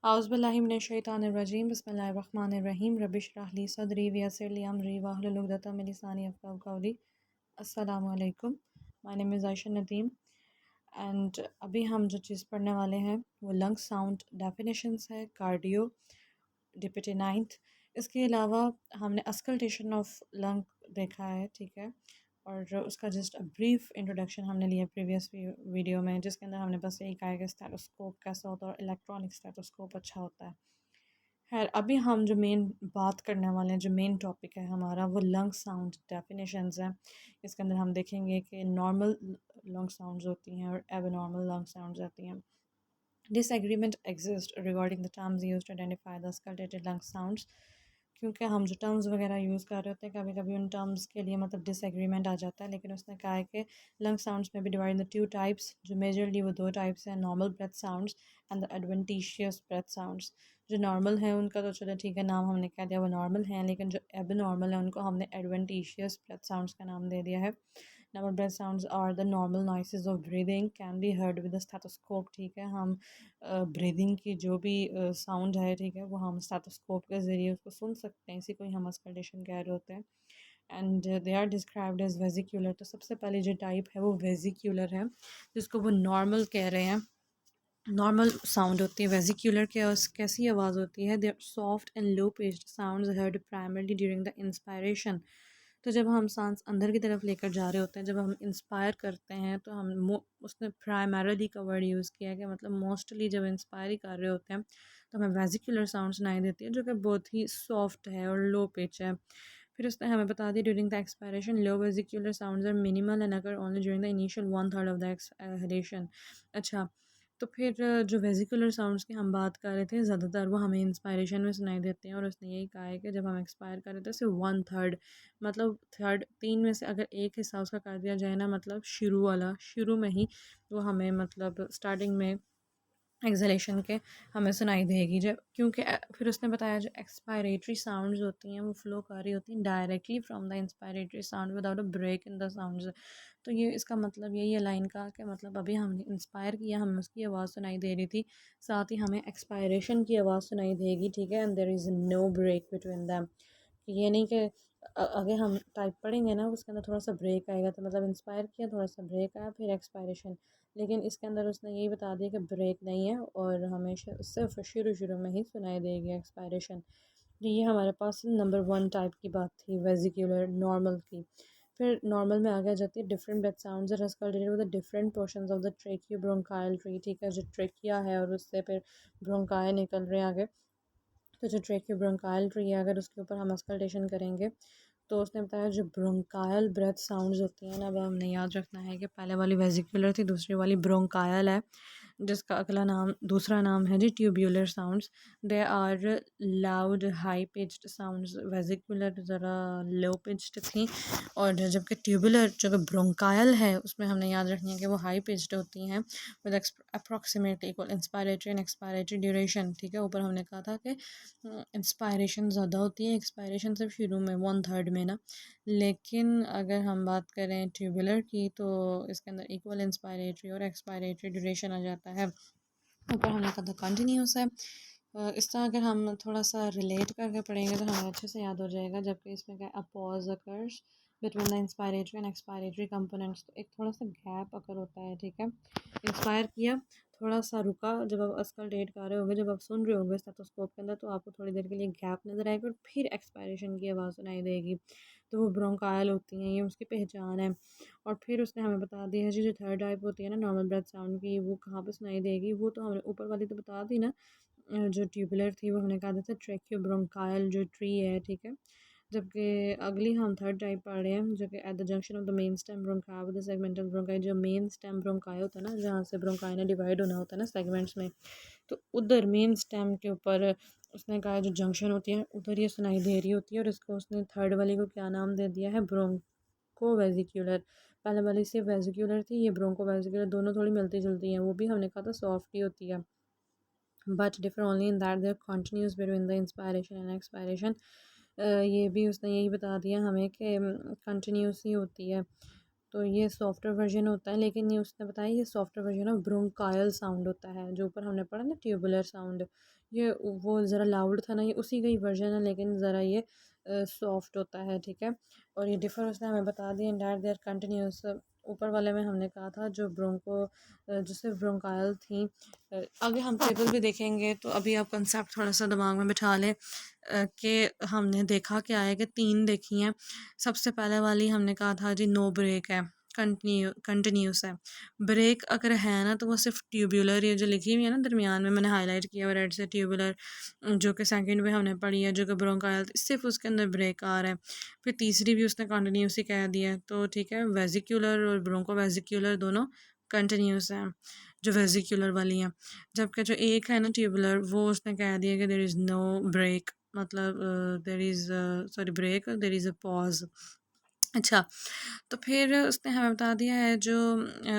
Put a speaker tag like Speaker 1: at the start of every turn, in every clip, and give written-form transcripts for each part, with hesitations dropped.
Speaker 1: औज़ुबिल्लाहिमिनश्शैतानिर्रजीम बिस्मिल्लाहिर्रहमानिर्रहीम रब्बिश्रह ली सदरी वयस्सिर ली अमरी वाहलुल उक़दतम मिन लिसानी यफ़क़हू क़ौली। अस्सलामु अलैकुम। My name is Ayesha Nadeem and अभी हम जो चीज़ पढ़ने वाले हैं वो लंग साउंड डेफिनेशंस है, कार्डियो DPT 9th। इसके अलावा हमने अस्कल्टेशन ऑफ लंग देखा है, ठीक है, और उसका जस्ट ब्रीफ इंट्रोडक्शन हमने लिया प्रीवियस वीडियो में, जिसके अंदर हमने बस यही कहा कि स्टेथोस्कोप कैसा होता है और इलेक्ट्रॉनिक स्टेथोस्कोप अच्छा होता है। खैर, अभी हम जो मेन बात करने वाले हैं, जो मेन टॉपिक है हमारा, वो लंग साउंड डेफिनेशंस हैं। इसके अंदर हम देखेंगे कि नॉर्मल लंग साउंड्स होती हैं और एबनॉर्मल लंग साउंड्स होती हैं। Disagreement exists regarding the terms used to identify the auscultated lung sounds, क्योंकि हम जो टर्म्स वगैरह यूज़ कर रहे होते हैं कभी कभी उन टर्म्स के लिए मतलब डिसएग्रीमेंट आ जाता है। लेकिन उसने कहा है कि लंग साउंड्स में भी divide in the two types, जो मेजरली वो दो टाइप्स हैं, normal breath sounds and the adventitious breath sounds. जो नॉर्मल है उनका तो चलो ठीक है, नाम हमने कह दिया वो नॉर्मल हैं, लेकिन जो एबनॉर्मल है उनको हमने एडवेंटिशियस ब्रेथ साउंड्स का नाम दे दिया है। Normal breath sounds are the normal noises of breathing can be heard with a stethoscope, ठीक है। हम ब्रीदिंग की जो भी साउंड है, ठीक है, वो हम स्टेथोस्कोप के ज़रिए उसको सुन सकते हैं, इसी को ही हम अस्कल्टेशन कह रहे होते हैं। And they are described as vesicular. तो सबसे पहले जो टाइप है वो वेजिक्यूलर है, जिसको वो नॉर्मल कह रहे हैं। नॉर्मल साउंड होती है वेजिक्यूलर के, कैसी आवाज़ होती है, they soft and low pitched sounds heard primarily during the inspiration. तो जब हम सांस अंदर की तरफ लेकर जा रहे होते हैं, जब हम इंस्पायर करते हैं, तो हम उसने प्राइमरली का वर्ड यूज़ किया है कि मतलब मोस्टली जब इंस्पायर ही कर रहे होते हैं तो हमें वेजिकुलर साउंड सुनाई देती है, जो कि बहुत ही सॉफ्ट है और लो पिच है। फिर उसने हमें बता दिया during the expiration low vesicular sounds are minimal and अगर only during the initial 1/3 of the exhalation. अच्छा, तो फिर जो वेजिकुलर साउंड्स की हम बात कर रहे थे, ज़्यादातर वो हमें इंस्पायरेशन में सुनाई देते हैं, और उसने यही कहा है कि जब हम एक्सपायर कर रहे थे सिर्फ 1/3, मतलब थर्ड, तीन में से अगर एक हिस्सा उसका कर दिया जाए ना, मतलब शुरू वाला, शुरू में ही वो हमें मतलब स्टार्टिंग में एक्सलेशन के हमें सुनाई देगी। जब क्योंकि फिर उसने बताया जो एक्सपायरेटरी साउंड्स होती हैं वो फ्लो कर रही होती हैं directly from the inspiratory sound without a break in the sounds. तो ये इसका मतलब यही है लाइन का कि मतलब अभी हमने इंस्पायर किया, हमें उसकी आवाज़ सुनाई दे रही थी, साथ ही हमें एक्सपायरेशन की आवाज़ सुनाई देगी, ठीक है। And there is no break between them. ये नहीं कि आगे हम टाइप पढ़ेंगे ना उसके अंदर थोड़ा सा ब्रेक आएगा, तो मतलब इंस्पायर किया, थोड़ा सा ब्रेक आया, फिर एक्सपायरेशन। लेकिन इसके अंदर उसने यही बता दिया कि ब्रेक नहीं है और हमेशा सिर्फ शुरू शुरू में ही सुनाई देगी एक्सपायरेशन। तो ये हमारे पास नंबर 1 टाइप की बात थी वेजिकुलर नॉर्मल की। फिर नॉर्मल में आगे जाती है different breath sounds are auscultated with the different portions of the tracheobronchial tree, ठीक है। जो ट्रेकिया है और उससे फिर ब्रोंकाई निकल रहे हैं आगे, तो जो ट्रेकियो ब्रोंकाइल ट्री है अगर उसके ऊपर हम अस्कल्टेशन करेंगे, तो उसने बताया जो ब्रोंकायल ब्रेथ साउंड्स होती हैं ना, अब हमने याद रखना है कि पहले वाली वेजिकुलर थी, दूसरी वाली ब्रोंकायल है, जिसका अगला नाम, दूसरा नाम है जी tubular sounds. They are loud high pitched sounds. Vesicular ज़रा लो पिच्ड थी, और जबकि ट्यूबुलर जो ब्रोंकायल है उसमें हमने याद रखनी है कि वो हाई पिच्ड होती हैं with approximately equal inspiratory and expiratory duration, ठीक है। ऊपर हमने कहा था कि इंस्पायरेशन ज़्यादा होती है, एक्सपायरेशन सिर्फ शुरू में 1/3 में ना। लेकिन अगर हम बात करें ट्यूबुलर की, तो इसके अंदर इक्वल इंस्पायरेटरी और एक्सपायरेटरी ड्यूरेशन आ जाता है। ऊपर हमने कहा था कंटिन्यूस है। इस तरह अगर हम थोड़ा सा रिलेट करके पढ़ेंगे तो हमें अच्छे से याद हो जाएगा। जबकि इसमें क्या a pause occurs between the inspiratory and expiratory components, तो एक थोड़ा सा गैप अकर होता है, ठीक है। इंस्पायर किया, थोड़ा सा रुका, जब आप अस्कल्टेट कर रहे होंगे, जब आप सुन रहे होंगे स्टेथोस्कोप के अंदर, तो आपको थोड़ी देर के लिए गैप नज़र आएगा और फिर एक्सपायरेशन की आवाज़ सुनाई देगी। तो वो ब्रोंकायल होती हैं, ये उसकी पहचान है। और फिर उसने हमें बता दिया है जी जो थर्ड टाइप होती है ना नॉर्मल ब्रेथ साउंड की, वो कहाँ पे सुनाई देगी, वो तो हमने ऊपर वाली तो बता दी ना। जो ट्यूबुलर थी वो हमने कहा था ट्रेकियो ब्रोंकायल जो ट्री है, ठीक है। जबकि अगली हम थर्ड टाइप पढ़ रहे हैं, जो कि at the junction of the main stem bronchi with the segmental bronchi. जो मेन स्टेम ब्रोंकाई होता है ना, जहाँ से ब्रोंकाई ने डिवाइड होना होता है ना सेगमेंट्स में, तो उधर मेन स्टेम के ऊपर उसने कहा जो जंक्शन होती है उधर ये सुनाई दे रही होती है। और इसको उसने थर्ड वाली को क्या नाम दे दिया है, ब्रोंको वेजिक्यूलर। पहले वाली सिर्फ वेजिक्यूलर थी, ये ब्रोंको वेजिक्यूलर, दोनों थोड़ी मिलती जुलती हैं। वो भी हमने कहा था सॉफ्ट ही होती है, but differ only in that there continuous between the inspiration and expiration. ये भी उसने यही बता दिया हमें कि कंटिन्यूस ही होती है। तो ये सॉफ्टवेयर वर्जन होता है, लेकिन ये उसने बताया ये software version of bronchial sound होता है, जो ऊपर हमने पढ़ा ना ट्यूबुलर साउंड, ये वो ज़रा लाउड था ना, ये उसी का ही वर्जन है, लेकिन ज़रा ये सॉफ्ट होता है, ठीक है। और ये डिफ़र उसने हमें बता दिया, in that they are continuous. ऊपर वाले में हमने कहा था जो जो सिर्फ ब्रोंकायल थी। आगे हम टेबल भी देखेंगे, तो अभी आप कंसेप्ट थोड़ा सा दिमाग में बिठा लें कि हमने देखा क्या है कि 3 देखी हैं। सबसे पहले वाली हमने कहा था जी नो ब्रेक है, कंटिन्यूस है। ब्रेक अगर है ना तो वो सिर्फ ट्यूबुलर, ये जो लिखी हुई है ना दरमियान में मैंने हाईलाइट किया हुआ रेड से, ट्यूबुलर, जो कि सेकंड में हमने पढ़ी है जो कि ब्रोंकायल, सिर्फ उसके अंदर ब्रेक आ रहा है। फिर तीसरी भी उसने कंटिन्यूस ही कह दिया है, तो ठीक है। वेजिकुलर और ब्रोंको वेजिकुलर दोनों कंटिन्यूस हैं, जो वेजिकुलर वाली हैं। जबकि जो एक है ना ट्यूबुलर, वो उसने कह दिया कि देयर इज़ नो ब्रेक, मतलब there is sorry break, there is a pause. अच्छा, तो फिर उसने हमें बता दिया है जो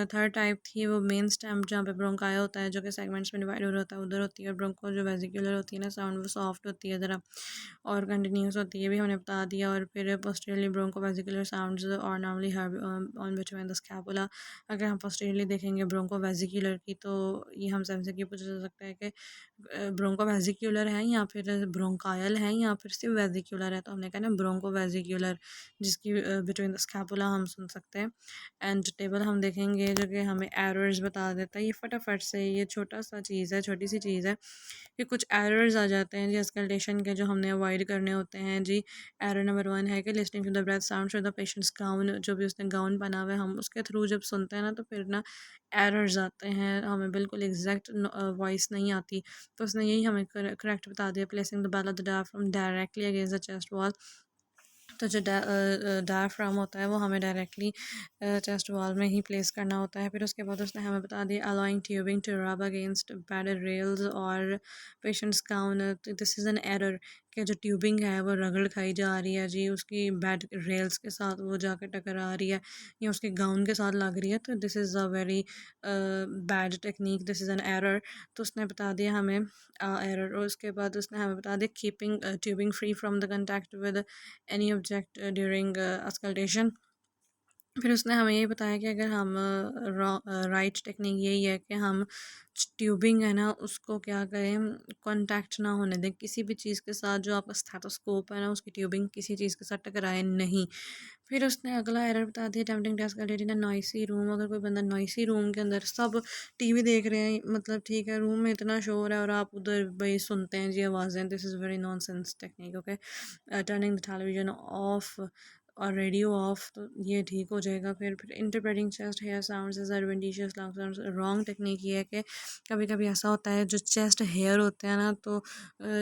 Speaker 1: थर्ड टाइप थी वो मेन स्टेम, जहाँ पे ब्रोंकाया होता है जो कि सेगमेंट्स में डिवाइड हो रहा होता है, उधर होती है। और ब्रोंको जो वेजिकुलर होती है ना साउंड, वो सॉफ्ट होती है ज़रा और कंटिन्यूस होती है, भी हमने बता दिया। और फिर पोस्टीरियरली ब्रोंको वेजिकुलर साउंड्स और normally herb on between the scapula. अगर हम पोस्टीरियरली देखेंगे ब्रोंको वेजिकुलर की, तो ये हमसे हमसे ये पूछा जा सकता है कि ब्रोंको वेजिकुलर है या फिर ब्रोंकायल है या फिर सिर्फ वेजिकुलर है, तो हमने कहा ना ब्रोंको वेजिकुलर, जिसकी बिटवीन द स्कैपुला हम सुन सकते हैं। एंड टेबल हम देखेंगे जो कि हमें एरर्स बता देता है। ये फटाफट से, ये छोटा सा चीज़ है, छोटी सी चीज़ है कि कुछ एरर्स आ जाते हैं जी एस्कल्टेशन के, जो हमने अवॉइड करने होते हैं जी। एरर नंबर 1 है कि listening to the breath sound through the patient's gown, जो भी उसने गाउन पहना हुआ है हम उसके थ्रू जब सुनते हैं ना, तो फिर ना एरर्स आते हैं, हमें बिल्कुल एग्जैक्ट वॉइस नहीं आती। तो उसने यही हमें करेक्ट बता दिया। Placing the bell of the diaphragm directly against the chest wall, तो जो डायफ्राम होता है वो हमें डायरेक्टली चेस्ट वॉल में ही प्लेस करना होता है। फिर उसके बाद उसने हमें बता दिया allowing tubing to rub against bed rails और patients gown, this is an error, कि जो ट्यूबिंग है वो रगड़ खाई जा रही है जी, उसकी बेड रेल्स के साथ वो जाकर टकरा रही है या उसके गाउन के साथ लग रही है, तो this is a very bad technique, this is an error. तो उसने बता दिया हमें एरर। और उसके बाद उसने हमें बता दिया keeping tubing free from the contact with any object during auscultation. फिर उसने हमें ये बताया कि अगर हम राइट टेक्निक यही है कि हम ट्यूबिंग है ना उसको क्या करें, कांटेक्ट ना होने दें किसी भी चीज़ के साथ, जो आपका स्टेथोस्कोप है ना उसकी ट्यूबिंग किसी चीज़ के साथ टकराए नहीं। फिर उसने अगला एरर बता दिया attempting to auscultate in a noisy room, अगर कोई बंदा नॉइसी रूम के अंदर सब टीवी देख रहे हैं, मतलब ठीक है रूम में इतना शोर है और आप उधर भाई सुनते हैं जी आवाज़ें, this is very nonsense technique, okay. Turning the television off और रेडियो ऑफ, तो ये ठीक हो जाएगा। फिर interpreting chest hair sounds as adventitious lung sounds, wrong technique ये है कि कभी कभी ऐसा होता है जो चेस्ट हेयर होते हैं ना, तो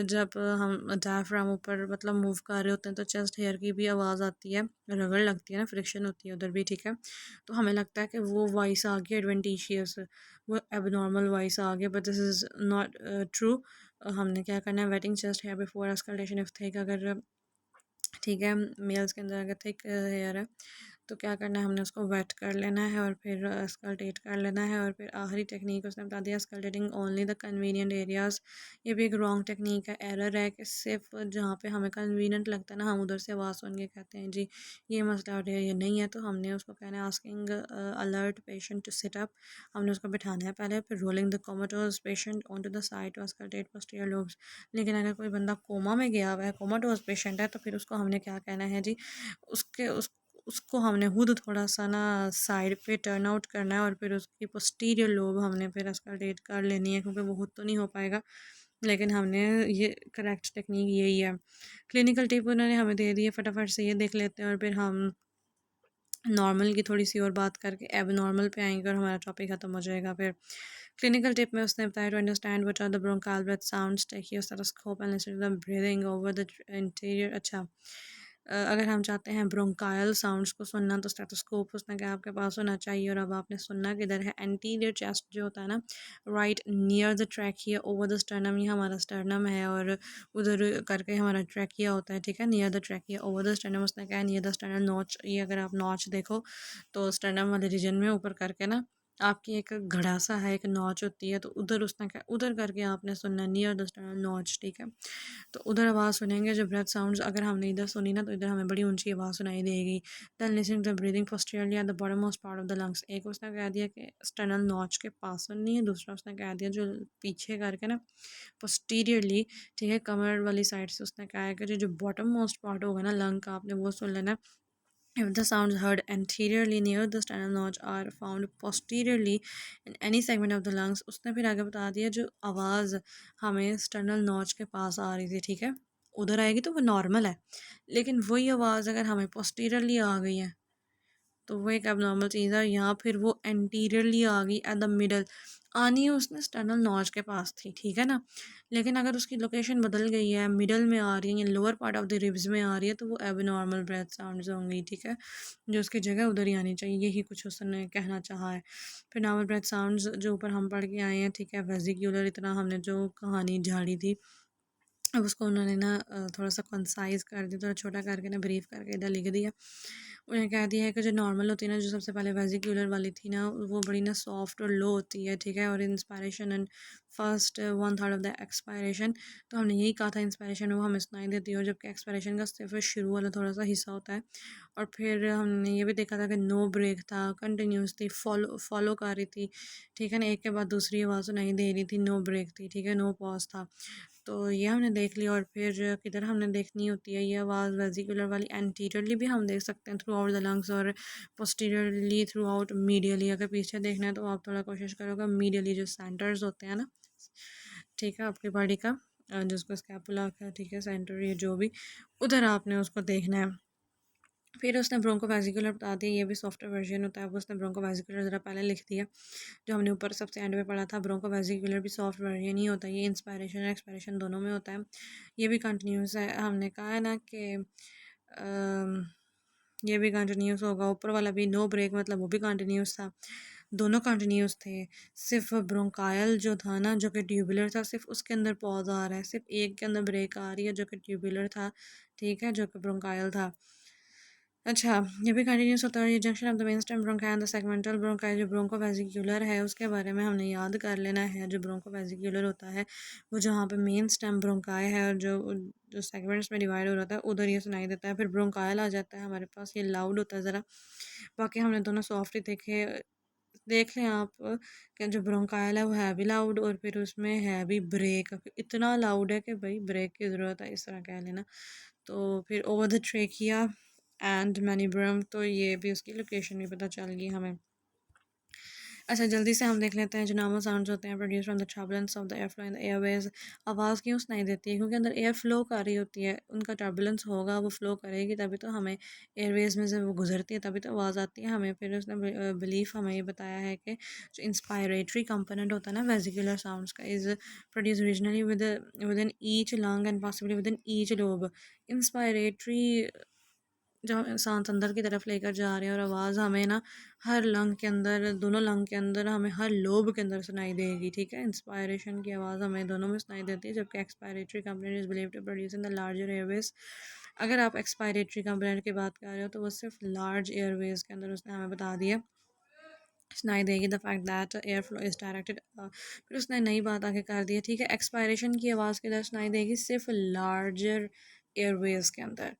Speaker 1: जब हम डायफ्राम ऊपर मतलब मूव कर रहे होते हैं तो चेस्ट हेयर की भी आवाज़ आती है, रगड़ लगती है ना, फ्रिक्शन होती है उधर भी, ठीक है। तो हमें लगता है कि वो वॉइस आ गई एडवेंटिशियस, वो एबनॉर्मल वॉइस आ गया, but this is not true. हमने क्या करना है, wetting chest hair before auscultation if thick, अगर ठीक है मेल्स के अंदर अगर थिक हेयर है तो क्या करना है, हमने उसको वेट कर लेना है और फिर स्कल्टेट कर लेना है। और फिर आखिरी टेक्निक उसने बता दिया स्कल्टेटिंग ओनली द कन्वीनियंट एरियाज़, ये भी एक रॉन्ग टेक्निक है, एरर है कि सिर्फ जहाँ पे हमें कन्वीनियंट लगता है ना हम उधर से आवाज़ सुन के कहते हैं जी ये मसला हो रहा है, ये नहीं है। तो हमने उसको कहना है asking alert patient to sit up, हमने उसको बिठाना है पहले, फिर rolling the comatose patient on to the side to auscultate posterior lobes. लेकिन अगर कोई बंदा कोमा में गया हुआ है, कोमाटोज पेशेंट है, तो फिर उसको हमने क्या कहना है जी, उसको हमने खुद थोड़ा सा ना साइड पे टर्न आउट करना है और फिर उसकी पोस्टीरियर लोब हमने फिर एस्कल्टेट कर लेनी है, क्योंकि वो खुद तो नहीं हो पाएगा, लेकिन हमने ये करेक्ट टेक्निक यही है। क्लिनिकल टिप उन्होंने हमें दे दी है, फटाफट से ये देख लेते हैं और फिर हम नॉर्मल की थोड़ी सी और बात करके एब नॉर्मल पे आएंगे और हमारा टॉपिक ख़त्म हो जाएगा। फिर क्लिनिकल टिप में उसने बताया to understand what are the bronchial breath sounds, take your stethoscope and listen to the breathing over the interior. अच्छा, अगर हम चाहते हैं ब्रोंकायल साउंड्स को सुनना तो स्टेथोस्कोप उसने कहा आपके पास होना चाहिए। और अब आपने सुनना किधर है, एंटीरियर चेस्ट जो होता है ना, right near the trachea over the sternum, ये हमारा स्टर्नम है और उधर करके हमारा ट्रैकिया होता है, ठीक है, near the trachea over the sternum. उसने कहा नियर द स्टर्नम नॉच, ये अगर आप नॉच देखो तो स्टर्नम वाले रीजन में ऊपर करके ना आपकी एक घड़ा सा है, एक नॉच होती है, तो उधर उसने क्या उधर करके आपने सुनना, नियर द स्टर्नल नॉच, ठीक है। तो उधर आवाज़ सुनेंगे। जो ब्रेथ साउंड्स अगर हमने इधर सुनी ना, तो इधर हमें बड़ी ऊंची आवाज़ सुनाई देगी। Then listening to the breathing posteriorly at the bottom most part of the lungs. एक उसने कह दिया कि स्टर्नल नॉच के पास सुननी है, दूसरा उसने कह दिया जो पीछे करके ना पोस्टीरियरली, ठीक है, कमर वाली साइड से उसने कहा है कि जो बॉटम मोस्ट पार्ट होगा ना लंग का, आपने वो सुन लेना। If the sounds heard anteriorly near the sternal notch are found posteriorly in any segment of the lungs, उसने फिर आगे बता दिया जो आवाज़ हमें स्टर्नल नॉच के पास आ रही थी, ठीक है, उधर आएगी तो वो नॉर्मल है। लेकिन वही आवाज़ अगर हमें पोस्टीरियरली आ गई है तो वो एक एबनॉर्मल चीज़ है। यहाँ फिर वो एंटीरियरली आ गई एट द मिडल, आनी है उसने स्टर्नल नॉच के पास थी, ठीक है ना। लेकिन अगर उसकी लोकेशन बदल गई है, मिडल में आ रही है या lower part of the ribs में आ रही है, तो वो एबनॉर्मल ब्रेथ साउंड्स होंगी, ठीक है, जो उसकी जगह उधर ही आनी चाहिए। यही कुछ उसने कहना चाहा है। फिर नॉर्मल ब्रेथ साउंड्स जो ऊपर हम पढ़ के आए हैं, ठीक है, वेजिक्यूलर, इतना हमने जो कहानी झाड़ी थी, अब उसको उन्होंने ना थोड़ा सा कंसाइज़ कर दिया, थोड़ा छोटा करके ना ब्रीफ करके इधर लिख दिया। उन्हें कह दिया है कि जो नॉर्मल होती है ना, जो सबसे पहले वेजिक्यूलर वाली थी ना, वो बड़ी ना सॉफ्ट और लो होती है, ठीक है, और inspiration and first one third of the expiration. तो हमने यही कहा था इंस्पायरेशन वो हमें सुनाई देती है, जबकि एक्सपायरेशन का सिर्फ शुरू वाला थोड़ा सा हिस्सा होता है। और फिर हमने ये भी देखा था कि नो ब्रेक था, कंटिन्यूस थी, फॉलो फॉलो कर रही थी, ठीक है ना, एक के बाद दूसरी आवाज़ सुनाई दे रही थी, नो ब्रेक थी, ठीक है, नो पॉज था। तो ये हमने देख लिया। और फिर किधर हमने देखनी होती है ये आवाज़, वेजिकुलर वाली एंटीरियरली भी हम देख सकते हैं थ्रू आउट द लंग्स, और पोस्टीरियरली थ्रू आउट मीडियली। अगर पीछे देखना है तो आप थोड़ा कोशिश करोगे मीडियली, जो सेंटर्स होते हैं ना, ठीक है, आपकी बॉडी का, जिसको स्कैपुला का, ठीक है, सेंटर, ये जो भी, उधर आपने उसको देखना है। फिर उसने ब्रोंको वेजिकुलर बता दिया, ये भी सॉफ्टवेयर वर्जन होता है। वो उसने ब्रोंको वेजिकुलर ज़रा पहले लिख दिया, जो हमने ऊपर सबसे एंड में पढ़ा था। ब्रोंको वेजिकुलर भी सॉफ्ट वर्जन ही होता है, ये इंस्पायरेशन और एक्सपायरेशन दोनों में होता है। ये भी कंटिन्यूस है, हमने कहा है ना कि ये भी कंटिन्यूस होगा। ऊपर वाला भी नो ब्रेक, मतलब वो भी कंटिन्यूस था, दोनों कंटिन्यूस थे। सिर्फ ब्रोंकायल जो था ना, जो कि ट्यूबुलर था, सिर्फ उसके अंदर पॉज आ रहा है, सिर्फ एक के अंदर ब्रेक आ रही है जो कि ट्यूबुलर था, ठीक है, जो कि ब्रोंकायल था। अच्छा, ये भी कंटिन्यूस होता है। ये junction of the main stem bronchi and the segmental bronchi, जो ब्रोंकोवेसिक्यूलर है, उसके बारे में हमने याद कर लेना है। जो ब्रोंकोवेसिक्यूलर होता है वो जहाँ पे मेन स्टेम ब्रोंकाई है और जो जो सेगमेंट्स में डिवाइड हो रहा है उधर ये सुनाई देता है। फिर ब्रोंकायल आ जाता है हमारे पास, ये लाउड होता है ज़रा। बाकी हमने दोनों सॉफ्ट ही देखे, देख लें आप कि जो ब्रोंकायल है वो है भी लाउड, और फिर उसमें है भी ब्रेक, इतना लाउड है कि भाई ब्रेक की ज़रूरत है, इस तरह कह लेना। तो फिर ओवर द ट्रेकिया एंड मैनीब्रम, तो ये भी उसकी लोकेशन भी पता चल गई हमें। अच्छा, जल्दी से हम देख लेते हैं जो नॉर्मल साउंड्स होते हैं produce from the turbulence of the air flow in the Airways. आवाज़ क्यों सुनाई देती है? क्योंकि अंदर एयर फ्लो कर रही होती है, उनका टर्बुलेंस होगा, वो फ्लो करेगी तभी तो हमें एयरवेज में से वो गुजरती है, तभी तो आवाज़ आती है हमें। फिर उसने बिलीफ हमें ये बताया है कि जो इंस्पायरेटरी कंपोनेंट होता है ना वेजिकुलर साउंड्स का, is produce regionally with in each lung and possibly with in each lobe. Inspiratory जब हम सांस अंदर की तरफ लेकर जा रहे हैं, और आवाज़ हमें ना हर लंग के अंदर, दोनों लंग के अंदर, हमें हर लोब के अंदर सुनाई देगी, ठीक है। इंस्पायरेशन की आवाज़ हमें दोनों में सुनाई देती है, जबकि expiratory component is believe to produce in the larger airways. अगर आप एक्सपायरेटरी कंपोनेंट की बात कर रहे हो तो वो सिर्फ लार्ज एयरवेज के अंदर उसने हमें बता दिया सुनाई देगी, the fact that air flow is directed. फिर उसने नई बात आगे कर दी है, ठीक है, एक्सपायरेशन की आवाज़ किधर सुनाई देगी? सिर्फ लार्जर एयरवेज के अंदर,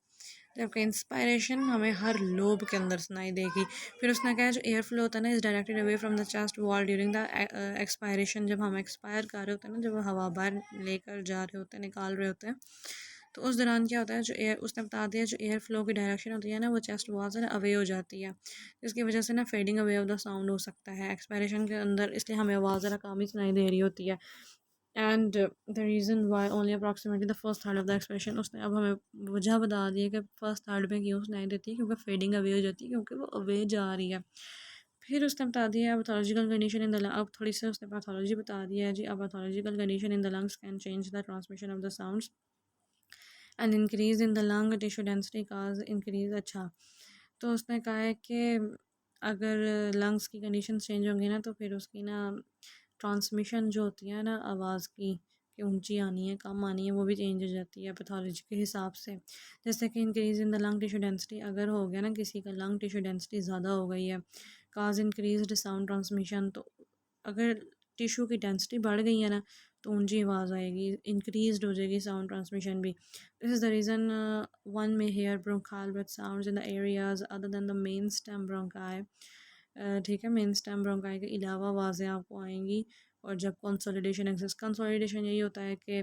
Speaker 1: जबकि इंस्पायरेशन हमें हर लोब के अंदर सुनाई देगी। फिर उसने कहा जो एयर फ्लो होता है ना is directed away from the chest wall during the expiration. जब हम एक्सपायर कर रहे होते हैं ना, जब हवा बाहर लेकर जा रहे होते हैं, निकाल रहे होते हैं, तो उस दौरान क्या होता है, जो एयर, उसने बता दिया जो एयर फ्लो की डायरेक्शन होती है ना, वो चेस्ट वॉल से ना अवे हो जाती है, जिसकी वजह से ना fading away of the sound हो सकता है एक्सपायरेशन के अंदर, इसलिए हमें आवाज़ ज़रा कम ही सुनाई दे रही होती है। And the reason why only approximately the first third of the expression, उसने अब हमें वजह बता दी है कि फर्स्ट थर्ड में क्यों सुनाई देती है, क्योंकि फेडिंग अवे हो जाती है, क्योंकि वो अवे जा रही है। फिर उसने बता दिया pathological condition in the lung. अब थोड़ी सी उसने पैथोलॉजी बता दिया है जी। अब pathological condition in the lungs can change the transmission of the sounds and increase in the lung tissue density cause increase. अच्छा, तो उसने कहा है कि अगर लंग्स की कंडीशन चेंज होंगी ना, तो फिर उसकी ना ट्रांसमिशन जो होती है ना आवाज़ की, कि ऊंची आनी है, कम आनी है, वो भी चेंज हो जाती है पैथोलॉजी के हिसाब से। जैसे कि increase in the lung tissue density, अगर हो गया ना किसी का लंग टिश्यू डेंसिटी ज़्यादा हो गई है, काज इंक्रीज्ड साउंड ट्रांसमिशन। तो अगर टिश्यू की डेंसिटी बढ़ गई है ना तो ऊंची आवाज़ आएगी, इंक्रीज्ड हो जाएगी साउंड ट्रांसमिशन भी। This is the reason one में hear bronchial with sounds in the areas other than the main stem bronchi. ठीक है, मेन स्टेम ब्रोंकाई के अलावा आवाज़ें आपको आएंगी। और जब कंसोलिडेशन एग्जिस्ट, कंसोलिडेशन यही होता है कि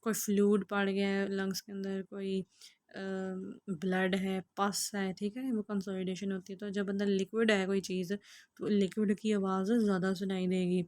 Speaker 1: कोई फ्लूइड पड़ गया है लंग्स के अंदर, कोई ब्लड है, पस है, ठीक है, वो कंसोलिडेशन होती है। तो जब अंदर लिक्विड है कोई चीज़ तो लिक्विड की आवाज़ ज़्यादा सुनाई देगी।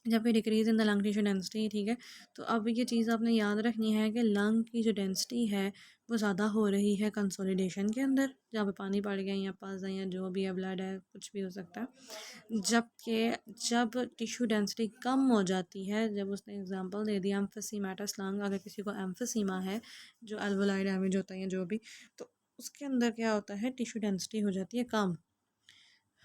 Speaker 1: जबकि decrease in the lung tissue density, ठीक है। तो अब ये चीज़ आपने याद रखनी है कि लंग की जो डेंसिटी है वो ज़्यादा हो रही है कंसोलिडेशन के अंदर, जहाँ पे पानी पड़ गया या पस है या जो भी है, ब्लड है, कुछ भी हो सकता है। जबकि जब टिश्यू डेंसिटी कम हो जाती है, जब उसने एग्जांपल दे दिया एम्फीसीमेटस लंग, अगर किसी को एम्फीसीमा है जो एल्वोलाई डैमेज होता है जो भी, तो उसके अंदर क्या होता है, टिश्यू डेंसिटी हो जाती है कम।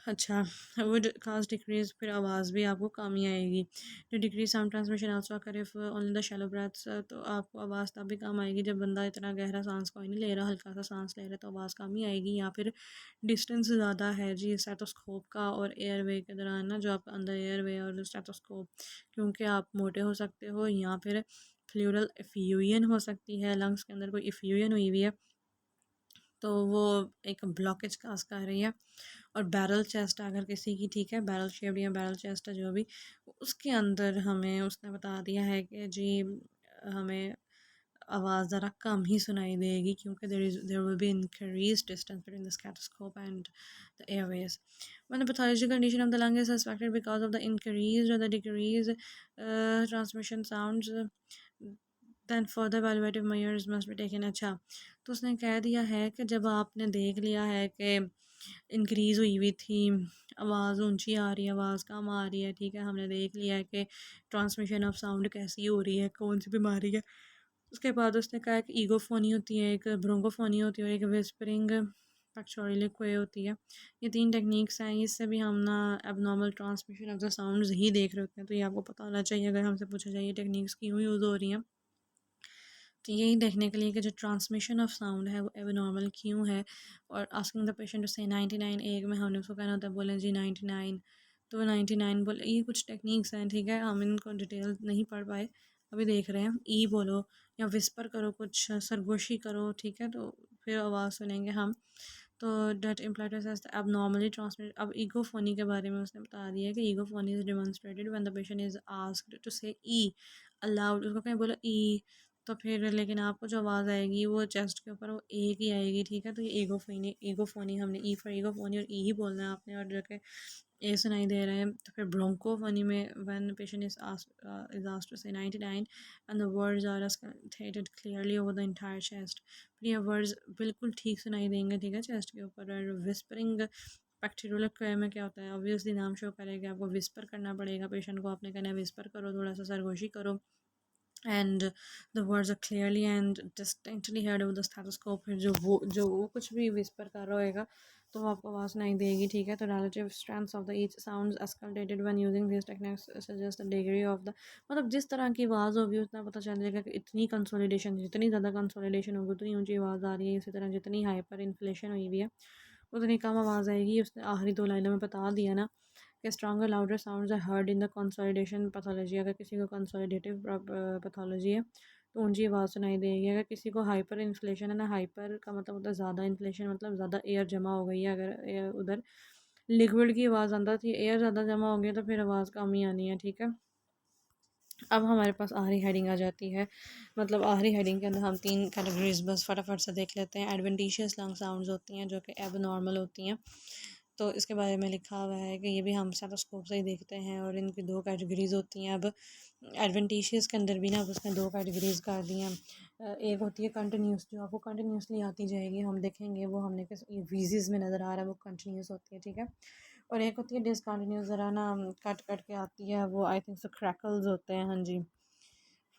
Speaker 1: अच्छा, वो काज डिक्रीज, फिर आवाज़ भी आपको कम ही आएगी। जो decrease sound transmission also occur if only the shallow breaths, तो आपको आवाज़ तब भी कम आएगी जब बंदा इतना गहरा सांस कोई नहीं ले रहा, हल्का सा सांस ले रहा है तो आवाज़ कम ही आएगी। या फिर डिस्टेंस ज़्यादा है जी स्टेथोस्कोप का और एयरवे के दौरान ना, जो आपका अंदर एयरवे और स्टेथोस्कोप, क्योंकि आप मोटे हो सकते हो या फिर फ्लूरल इफ्यूजन हो सकती है, लंग्स के अंदर कोई इफ्यूजन हुई हुई है तो वो एक ब्लॉकेज काज कर रही है। और बैरल चेस्ट अगर किसी की, ठीक है, बैरल शेप्ड या बैरल चेस्ट है जो भी, उसके अंदर हमें उसने बता दिया है कि जी हमें आवाज़ ज़रा कम ही सुनाई देगी, क्योंकि there will be increase distance between the stethoscope and the airways. When the pathological condition of the lung is suspected because of the increased or the decreased transmission sounds, then further evaluative measures must be taken। अच्छा, तो उसने कह दिया है कि जब आपने देख लिया है कि इंक्रीज़ हुई हुई थी, आवाज़ ऊंची आ रही है, आवाज़ कम आ रही है, ठीक है, हमने देख लिया है कि ट्रांसमिशन ऑफ साउंड कैसी हो रही है, कौन सी बीमारी है। उसके बाद उसने कहा कि ईगोफोनी होती है, एक ब्रोंकोफोनी होती है और एक विस्परिंग पैक्टोरिलिक वे होती है। ये तीन टेक्निक्स हैं, इससे भी हम ना abnormal transmission of the sounds ही देख रहे होते हैं। तो ये आपको पता होना चाहिए अगर हमसे पूछा जाए ये टेक्निक्स क्यों यूज़ हो रही हैं, तो यही देखने के लिए कि जो ट्रांसमिशन ऑफ साउंड है वो एबनॉर्मल क्यों है। और asking the patient to say 99, एक में हमने उसको कहना होता है बोले जी 99, तो वो 99 बोले। ये कुछ टेक्निक्स हैं, ठीक है, हम इनको डिटेल नहीं पढ़ पाए, अभी देख रहे हैं। ई बोलो या विस्पर करो, कुछ सरगोशी करो, ठीक है, तो फिर आवाज़ सुनेंगे हम। तो डेट इम्प्लाइड अब नॉर्मली ट्रांसमिट। अब ईगोफोनी के बारे में उसने बता दिया कि egophony is demonstrated when the patient is asked to say E allowed, उसको कहीं बोलो ई, तो फिर लेकिन आपको जो आवाज़ आएगी वो चेस्ट के ऊपर वो एक ही आएगी, ठीक है। तो ये ईगोफोनी हमने ई फॉर ईगोफोनी और ई ही बोलना है आपने, और जो कि ए सुनाई दे रहे हैं। तो फिर ब्रोंकोफोनी में when patient is asked to say 99 and the words are stated clearly over the entire chest, फिर ये वर्ड्स बिल्कुल ठीक सुनाई देंगे, ठीक है, चेस्ट के ऊपर। और विस्परिंग पैक्टोरियल में क्या होता है, ऑब्वियसली नाम शो करेगा, आपको विस्पर करना पड़ेगा, पेशेंट को आपने कहना है विस्पर करो, थोड़ा सा सरगोशी करो, and the words are clearly and distinctly heard over the stethoscope। फिर जो वो कुछ भी विस्पर कर रहा होएगा तो वो आपको आवाज़ नहीं देगी, ठीक है। तो relative strengths of the each sounds escalated when using these techniques suggest the degree of the, मतलब जिस तरह की आवाज़ होगी उतना पता चल जाएगा कि इतनी कंसोलिडेशन, जितनी ज़्यादा कंसोलिडेशन होगी उतनी ऊंची आवाज़ आ रही है। इसी तरह जितनी हाइपर इन्फ्लेशन हुई हुई है उतनी कम आवाज़ आएगी। उसने आखिरी दो लाइनों में बता दिया ना कि stronger louder sounds are heard in the consolidation pathology. अगर किसी को कंसोलिडेटिव पैथोलॉजी है तो ऊंची आवाज़ सुनाई देगी। अगर किसी को हाइपर इन्फ्लेशन है ना, हाइपर का मतलब होता है ज़्यादा इन्फ्लेशन, मतलब ज़्यादा एयर जमा हो गई है, अगर एयर उधर लिक्विड की आवाज़ आंदा थी, एयर ज़्यादा जमा हो गई तो फिर आवाज़ कम ही आनी है, ठीक है। अब हमारे पास आखिरी हेडिंग आ जाती है, मतलब आखिरी हेडिंग के अंदर हम तीन कैटेगरीज बस फटाफट से देख लेते हैं। एडवेंटिशियस लंग साउंड्स होती हैं जो कि एबनॉर्मल होती हैं, तो इसके बारे में लिखा हुआ है कि ये भी हम स्टेथोस्कोप से ही देखते हैं और इनकी दो कैटेगरीज होती हैं। अब एडवेंटिशियस के अंदर भी ना अब उसने दो कैटेगरीज कर दी हैं। एक होती है कंटिन्यूस, जो आपको कंटिन्यूसली आती जाएगी, हम देखेंगे वो हमने किस ये वीजीज में नज़र आ रहा है, वो कंटिन्यूस होती है, ठीक है। और एक होती है डिसकंटिन्यूस, ज़रा ना कट कट के आती है, वो आई थिंक सो क्रैकल्स होते हैं, हाँ जी।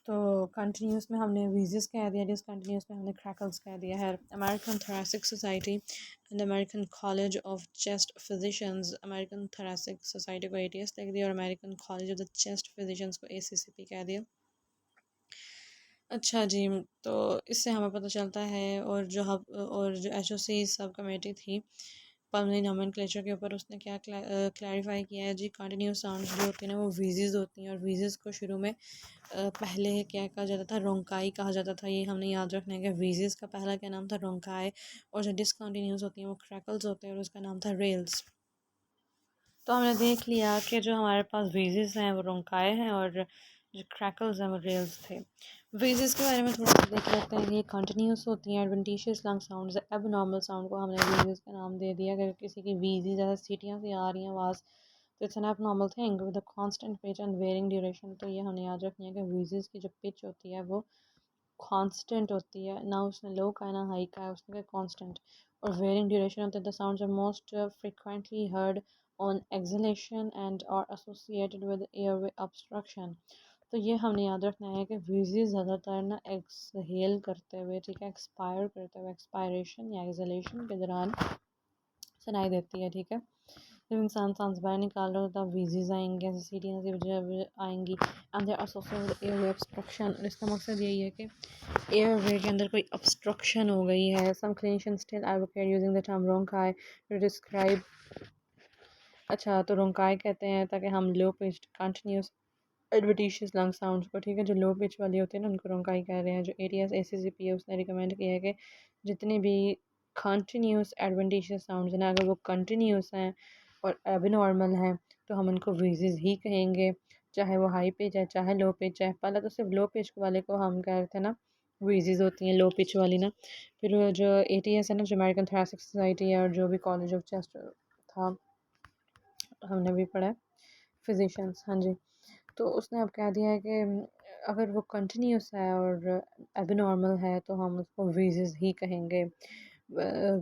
Speaker 1: तो कंटिन्यूस में हमने वीजेस कह दिया, डिसकंटिन्यूस में हमने क्रैकल्स कह दिया है। American thoracic society and American college of chest physicians, American thoracic society को ATS लिख दिया और American college of the chest physicians को ACCP कह दिया। अच्छा जी, तो इससे हमें पता चलता है, और जो HOC सब कमेटी थी पल्मोनरी नोमेनक्लेचर के ऊपर उसने क्या क्लैरिफाई किया है जी। कंटिन्यूस साउंड्स जो होती हैं ना वो वीजेस होती हैं, और वीजेस को शुरू में पहले क्या कहा जाता था, रोंकाई कहा जाता था। ये हमने याद रखना है कि वीजेस का पहला क्या नाम था, रोंकाई, और जो डिसकंटिन्यूस होती हैं वो क्रैकल्स होते हैं, और उसका नाम था रेल्स। तो हमने देख लिया कि जो हमारे पास वीजेस हैं वो रोंकाई हैं, और जो क्रैकल्स हैं वो रेल्स थे। वीजेस के बारे में थोड़ा सा देख लेते हैं। ये कंटिन्यूस होती हैं, एडवेंटिशियस लंग साउंड्स। अब नॉर्मल साउंड को हमने वीजेस का नाम दे दिया। अगर किसी की वीजी ज़्यादा सीटियाँ से आ रही हैं आवाज़, तो it's an abnormal thing with a constant pitch and varying duration. तो ये हमें याद रखनी है कि वीजेस की जो पिच होती है वो कांस्टेंट होती है, ना उसने लो का है ना हाई का है, उसने कांस्टेंट। और वेरिंग ड्यूरेशन होता है। The sounds are most frequently heard on exhalation and और एसोसिएटेड विद एयरवे ऑब्स्ट्रक्शन। तो ये हमने याद रखना है कि वीजी ज़्यादातर ना एक्सहेल करते हुए, ठीक है, एक्सपायर करते हुए, एक्सपायरेशन या एक्सलेशन के दौरान सुनाई देती है, ठीक है। जब इंसान सांस बाहर निकाल रहा होता है वीजीज आएंगे, ऐसी सीटियाँ सी वजह आएंगी, and they are associated airway obstruction. और इसका मकसद यही है कि एयरवे के अंदर कोई ऑब्स्ट्रक्शन हो गई है। Some clinicians still advocate using the term bronchi to describe, अच्छा तो ब्रोंकाई कहते हैं ताकि हम low pitched continuous adventitious lung sounds को, ठीक है, जो लो पिच वाली होती है ना उनको रोंकाई कह रहे हैं। जो एटीएस एसीसीपी है उसने रिकमेंड किया है कि जितने भी कंटिन्यूस एडवेंटिशियस साउंड्स हैं अगर वो कंटिन्यूस हैं और एबनॉर्मल हैं तो हम उनको वीजेस ही कहेंगे, चाहे वो हाई पिच है चाहे लो पिच है। पहले तो सिर्फ लो पिच वाले को हम कह रहे थे ना वीजेस होती हैं, लो पिच वाली ना। फिर वो जो एटीएस है ना, जो अमेरिकन थोरेसिक सोसाइटी है, और जो भी कॉलेज ऑफ चेस्ट था हमने भी पढ़ा है, फिजिशियंस, हाँ जी, तो उसने अब कह दिया है कि अगर वो कंटिन्यूस है और एबनॉर्मल है तो हम उसको वीजेस ही कहेंगे।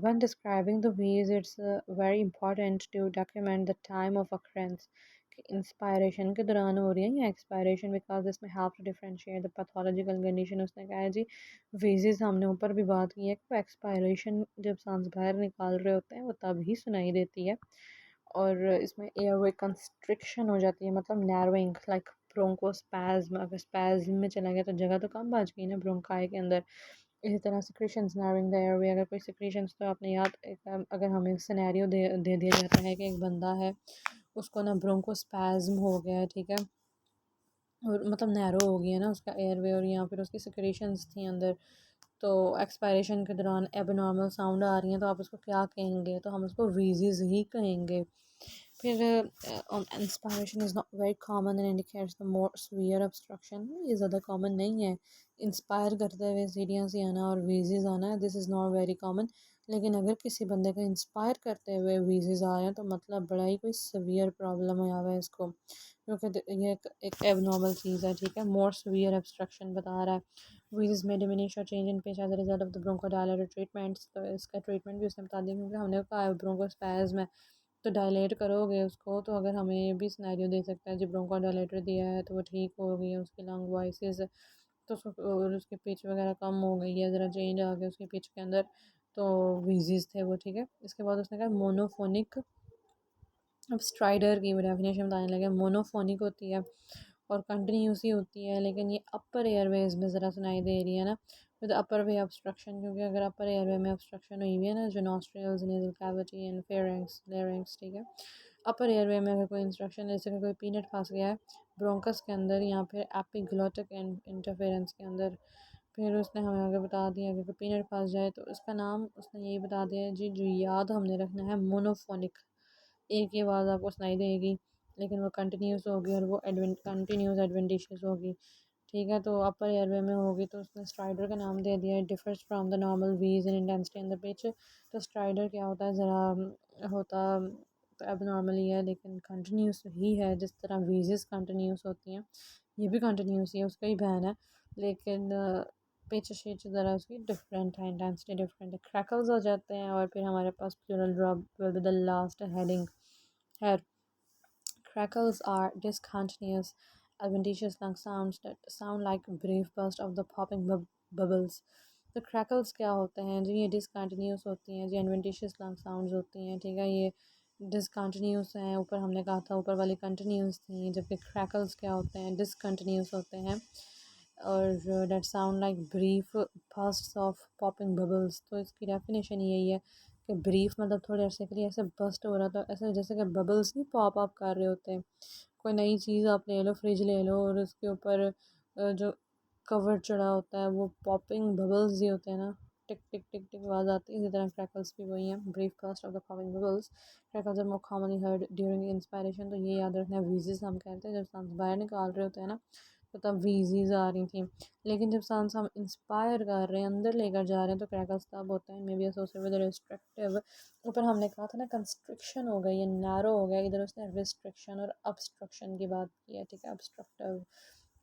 Speaker 1: When describing the wheeze, it's very important to document the time of occurrence कि इंस्पायरेशन के दौरान हो रही है या एक्सपायरेशन, बिकॉज इसमें help to differentiate the pathological condition. उसने कहा है जी वीजेस हमने ऊपर भी बात की है कि एक्सपायरेशन जब सांस बाहर निकाल रहे होते हैं वो तब ही सुनाई देती है, और इसमें एयरवे कंस्ट्रिक्शन हो जाती है, मतलब नैरोइंग लाइक ब्रोंकोस्पैज्म। अगर स्पैज्म में चला गया तो जगह तो कम बच गई ना ब्रोंकाई के अंदर। इसी तरह सिक्रीशंस नैरोइंग द एयरवे, अगर कोई सिक्रीशंस, तो आपने याद अगर हमें सिनेरियो दे दिया जाता है कि एक बंदा है उसको ना ब्रोंकोस्पैज्म हो गया है, ठीक है, और मतलब नैरो हो गया ना उसका एयरवे, और यहाँ फिर उसकी सिक्रीशंस थी अंदर, तो एक्सपायरेशन के दौरान एबनॉर्मल साउंड आ रही हैं, तो आप उसको क्या कहेंगे, तो हम उसको वीजीज ही कहेंगे। फिर inspiration is not very common and indicates the more severe obstruction. ये ज़्यादा कॉमन नहीं है इंस्पायर करते हुए सीढ़ियाँ से आना और वीजेज आना, this is not very common. लेकिन अगर किसी बंदे को इंस्पायर करते हुए वीजेज आ रहे हैं तो मतलब बड़ा ही कोई सीवियर प्रॉब्लम आया हुआ है इसको, क्योंकि ये एक एबनॉर्मल चीज़ है, ठीक है। मोर सीवियर ऑब्स्ट्रक्शन बता रहा है। Wheezes may diminish or change in pitch as a result of the bronchodilator treatments। तो इसका ट्रीटमेंट भी उसने बता दिया, क्योंकि हमने कहा ब्रोंकोस्पैज्म है तो डायलेट करोगे उसको, तो अगर हमें ये भी सिनेरियो दे सकता है जब ब्रोंकोडायलेटर दिया है तो वो ठीक हो गई है उसकी लंग वॉइसेस, तो और उसकी पिच वगैरह कम हो गई है, ज़रा चेंज आ गया उसकी पिच के अंदर, तो वीजीज थे वो, ठीक है। इसके बाद उसने कहा मोनोफोनिक। अब स्ट्राइडर की डेफिनेशन बताने लगे। मोनोफोनिक होती है और कंटिन्यूस ही होती है, लेकिन ये अपर एयरवेज में ज़रा सुनाई दे रही है ना, विद अपर वे ऑब्स्ट्रक्शन, क्योंकि अगर अपर एयरवे में ऑब्स्ट्रक्शन हुई हुई है ना, जो nostrils, nasal cavity and pharynx larynx, ठीक है, अपर एयरवे में अगर कोई इंस्ट्रक्शन, जैसे कि कोई पीनट फंस गया है ब्रोंकस के अंदर या फिर एपिग्लोटिक इंटरफेरेंस के अंदर, फिर उसने हमें आगे बता दिया कि अगर पीनट फंस जाए तो इसका नाम उसने यही बता दिया जी, जो याद हमने रखना है मोनोफोनिक। एक ही आवाज़ आपको सुनाई देगी लेकिन वो कंटिन्यूस होगी और वो कंटिन्यूस एडवेंटिशियस होगी, ठीक है। तो अपर एयरवे में होगी तो उसने स्ट्राइडर का नाम दे दिया है। डिफर्स फ्रॉम द नॉर्मल वीज in intensity in the pitch. तो स्ट्राइडर क्या होता है, ज़रा होता तो अब नॉर्मली है लेकिन कंटिन्यूस ही है, जिस तरह वीजेस कंटिन्यूस होती हैं ये भी कंटिन्यूस ही है, उसका ही बहन है, लेकिन पिच शिच ज़रा उसकी डिफरेंट है, इंटेंसिटी डिफरेंट है। क्रैकल्स हो जाते हैं, और फिर हमारे पास pleural drop will be the last heading है। Crackles are discontinuous, adventitious lung sounds that sound like a brief burst of the popping bubbles। तो crackles क्या होते हैं जी, ये discontinuous होती हैं जी, adventitious lung sounds होती हैं, ठीक है। ये discontinuous हैं, ऊपर हमने कहा था ऊपर वाली continuous थी, जबकि crackles क्या होते हैं, discontinuous होते हैं, और that sound like brief bursts of popping bubbles। तो इसकी definition यही है कि ब्रीफ मतलब थोड़े अरसे के लिए ऐसे बस्ट हो रहा था, ऐसे जैसे कि बबल्स नहीं पॉप अप कर रहे होते हैं। कोई नई चीज़ आप ले लो, फ्रिज ले लो, और उसके ऊपर जो कवर चढ़ा होता है वो पॉपिंग बबल्स ही होते हैं ना, टिक टिक टिक टिक आवाज़ आती है। इसी तरह क्रैकल्स भी वही हैं, brief cast of the popping bubbles. Crackles are more commonly heard during inspiration. तो ये याद रखना है, वीजेस हम कहते हैं जब सांस बाहर निकाल रहे होते हैं ना, तो तब वीजीज आ रही थी। लेकिन जब सांस हम इंस्पायर कर रहे हैं, अंदर लेकर जा रहे हैं, तो क्रैकल्स तब होते हैं। May be associated with restrictive. ऊपर हमने कहा था ना कंस्ट्रिक्शन हो गई, ये नैरो हो गया, इधर उसने रिस्ट्रिक्शन और obstruction की बात की है, ठीक है, obstructive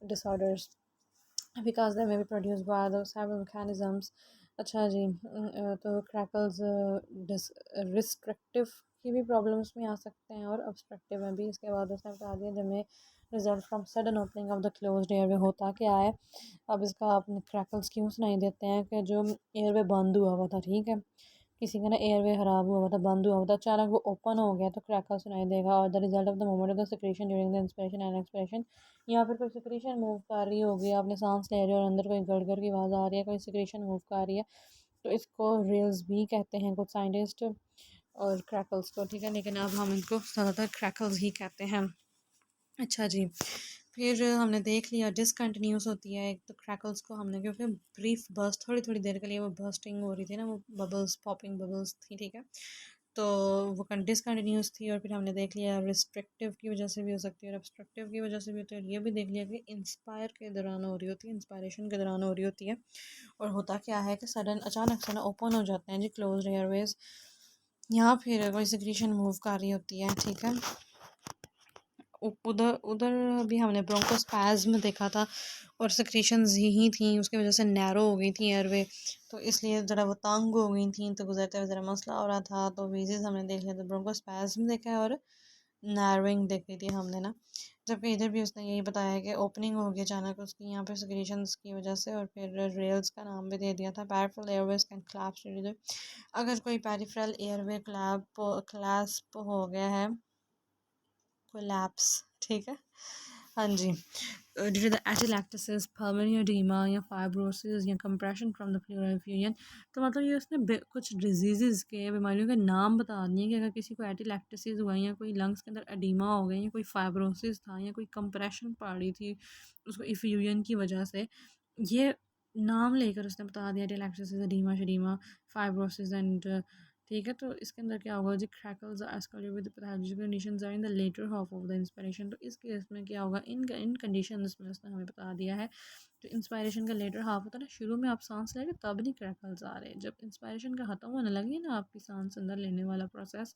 Speaker 1: disorders because they may be produced by the several mechanisms। अच्छा जी, तो क्रैकल्स रिस्ट्रिक्टिव की भी प्रॉब्लम्स में आ सकते हैं और ऑब्स्ट्रक्टिव में भी। इसके बाद उसने बता दिया जिनमें result from sudden opening of the closed airway. होता क्या है, अब इसका आपने क्रैकल्स क्यों सुनाई देते हैं कि जो एयरवे बंद हुआ हुआ था, ठीक है, किसी का ना एयरवे खराब हुआ हुआ था, बंद हुआ हुआ था, अचानक वो ओपन हो गया तो क्रैकल सुनाई देगा। और the result of the moment of the secretion during the inspiration and expiration. या फिर कोई सिक्रेशन मूव कर रही होगी, आपने सांस ले रहे हो और अंदर कोई गड़गड़ की आवाज़ आ रही है, कोई सिक्रेशन मूव कर रही है, तो इसको रेल्स भी कहते हैं कुछ साइंटिस्ट, और क्रैकल्स को, ठीक है, लेकिन अब हम इनको ज़्यादातर क्रैकल्स ही कहते हैं। अच्छा जी, फिर हमने देख लिया डिसकंटिन्यूस होती है एक, तो क्रैकल्स को हमने, क्योंकि ब्रीफ बर्स्ट थोड़ी थोड़ी देर के लिए वो बर्स्टिंग हो रही थी ना, वो बबल्स पॉपिंग बबल्स थी, ठीक है, तो वो डिसकंटिन्यूस थी। और फिर हमने देख लिया रिस्ट्रिक्टिव की वजह से भी हो सकती है और ऑब्स्ट्रक्टिव की वजह से भी होती है। और ये भी देख लिया कि इंस्पायर के दौरान हो रही होती है, इंस्पायरेशन के दौरान हो रही होती है। और होता क्या है कि सडन अचानक से ना ओपन हो जाते हैं जी क्लोज एयरवेज, यहाँ फिर कोई सिक्रीशन मूव कर रही होती है, ठीक है। उधर उधर भी हमने ब्रोंकोस्पैज्म देखा था और सिक्रीशंस ही थी, उसकी वजह से नैरो हो गई थी एयरवे, तो इसलिए ज़रा वो तंग हो गई थी, तो गुजरते हुए ज़रा मसला हो रहा था। तो वीजेस हमने देख लिया, तो ब्रोंकोस्पैज्म देखा है और नैरोइंग देखी थी हमने ना। जबकि इधर भी उसने यही बताया कि ओपनिंग हो गई अचानक उसकी यहाँ पे सिक्रीशंस की वजह से, और फिर रेल्स का नाम भी दे दिया था। Peripheral airways can collapse. अगर कोई पैरिफेरल एयरवे क्लैस्प हो गया है, कोलैप्स, ठीक है, हाँ जी, due to the atelectasis, pulmonary oedema या फाइब्रोसिस या compression from the pleural effusion. तो मतलब ये उसने कुछ डिजीज़ के, बीमारियों के नाम बता दिए कि अगर किसी को एटिलैक्टोसिस हुआ या कोई लंग्स के अंदर एडीमा हो गया या कोई फाइब्रोसिस था या कोई कंप्रेशन पड़ रही थी उसको एफ्यूजन की वजह से, ये नाम लेकर उसने बता दिया एटिलैक्टोसिस, एडीमा, शडीमा, फाइब्रोसिस एंड, ठीक है। तो इसके अंदर क्या होगा जी, crackles are associated with pathological conditions are in the latter half of the inspiration. तो इस केस में क्या होगा, इन कंडीशंस में उसने हमें बता दिया है, जो इंस्पायरेशन का लेटर हाफ होता है ना, शुरू में आप सांस ले रहे तब नहीं क्रैकल्स आ रहे, जब इंस्पायरेशन का ख़त्म होने लगी ना आपकी सांस अंदर लेने वाला प्रोसेस,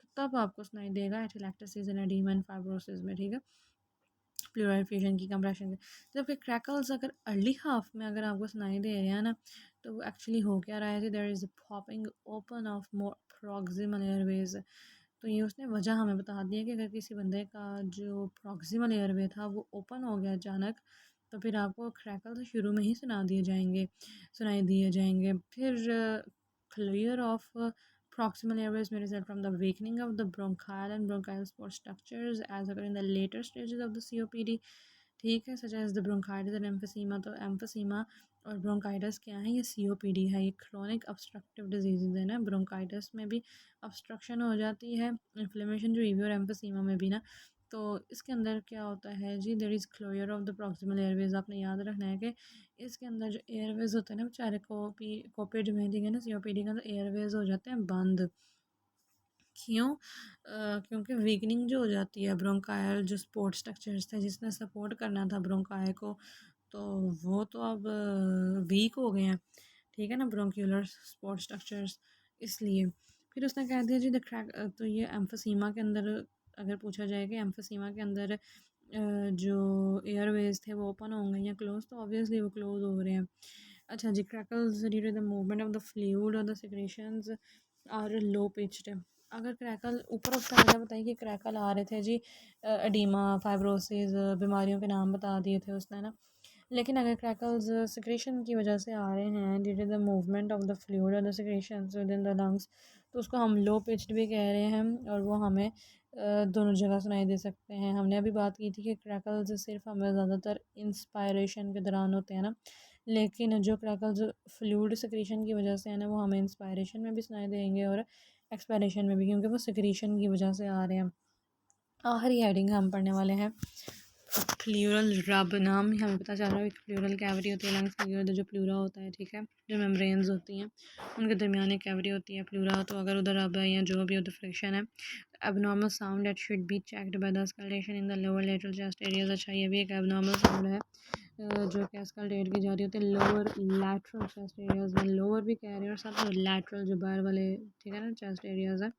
Speaker 1: तो तब आपको सुनाई देगा एटिलैक्टोसिस एंड एडीमा एंड फाइब्रोसिस में, ठीक है, प्लूरल फ्यूजन की कंप्रेशन के। जबकि क्रैकल्स अगर अर्ली हाफ में अगर आपको सुनाई दे रहे हैं ना, तो वो एक्चुअली हो क्या रहा है, there is a popping open of more proximal airways. तो ये उसने वजह हमें बता दिया कि अगर किसी बंदे का जो प्रॉक्सिमल एयरवे था वो ओपन हो गया अचानक, तो फिर आपको क्रैकल्स शुरू में ही सुनाई दिए जाएंगे। फिर clear of proximal airways may result from the weakening of the bronchial and bronchial support structures as occur in the later stages of the COPD, ठीक है, such as the bronchitis and emphysema। तो emphysema और bronchitis क्या है, ये COPD है, ये chronic obstructive diseases है ना। bronchitis में भी obstruction हो जाती है, inflammation जो हुई, और emphysema में भी ना। तो इसके अंदर क्या होता है जी, there is closure of the proximal airways. आपने याद रखना है कि इसके अंदर जो एयरवेज होते हैं ना बेचारे कोपिड में, ठीक है ना, COPD के अंदर एयरवेज हो जाते हैं बंद। क्यों? क्योंकि वीकनिंग जो हो जाती है, ब्रोंकायल जो सपोर्ट स्ट्रक्चर्स थे जिसने सपोर्ट करना था ब्रोंकाय को, तो वो तो अब वीक हो गए हैं, ठीक है ना, ब्रोंक्यूलर सपोर्ट स्ट्रक्चर्स, इसलिए। फिर उसने कह दिया जी द क्रैक, तो ये एम्फोसीमा के अंदर अगर पूछा जाए कि एम्फोसीमा के अंदर जो एयरवेज थे वो ओपन होंगे या क्लोज, तो ऑब्वियसली वो क्लोज हो रहे हैं। अच्छा जी, crackles due to the movement of the fluid और the secretions are low pitched. अगर क्रैकल ऊपर उसका वजह बताइए कि क्रैकल आ रहे थे जी, एडीमा, फाइब्रोसिस, बीमारियों के नाम बता दिए थे उसने ना। लेकिन अगर क्रैकल्स सिक्रेशन की वजह से आ रहे हैं due to the movement of the fluid और the secretions within the lungs, तो उसको हम लो पिच्ड भी कह रहे हैं, और वो हमें दोनों जगह सुनाई दे सकते हैं। हमने अभी बात की थी कि क्रैकल्स सिर्फ हमें ज़्यादातर इंस्पायरेशन के दौरान होते हैं ना, लेकिन जो क्रैकल्स फ्लूइड सिक्रीशन की वजह से है ना, वो हमें इंस्पायरेशन में भी सुनाई देंगे और एक्सपायरेशन में भी, क्योंकि वो सिक्रीशन की वजह से आ रहे हैं। आखिरी हेडिंग हम पढ़ने वाले हैं प्लूरल रब। नाम ही हमें पता चल रहा है कि प्लूरल कैविटी होती है लंग्स की, जो प्लूरा होता है, ठीक है, जो मेम्ब्रेन्स होती हैं उनके दरमियान एक कैविटी होती है प्लूरा। तो अगर उधर रब है या जो भी उधर फ्रिक्शन है, abnormal sound that should be checked by the auscultation in the lower lateral chest areas. अच्छा, ये भी एक एबनॉर्मल साउंड है जो कि स्कल्टेट की जा रही होती है लोअर लैटरल चेस्ट एरियाज में। लोअर भी कह रहे हैं और साथ में लैटरल जो बाहर वाले, ठीक है ना, चेस्ट एरियाज है,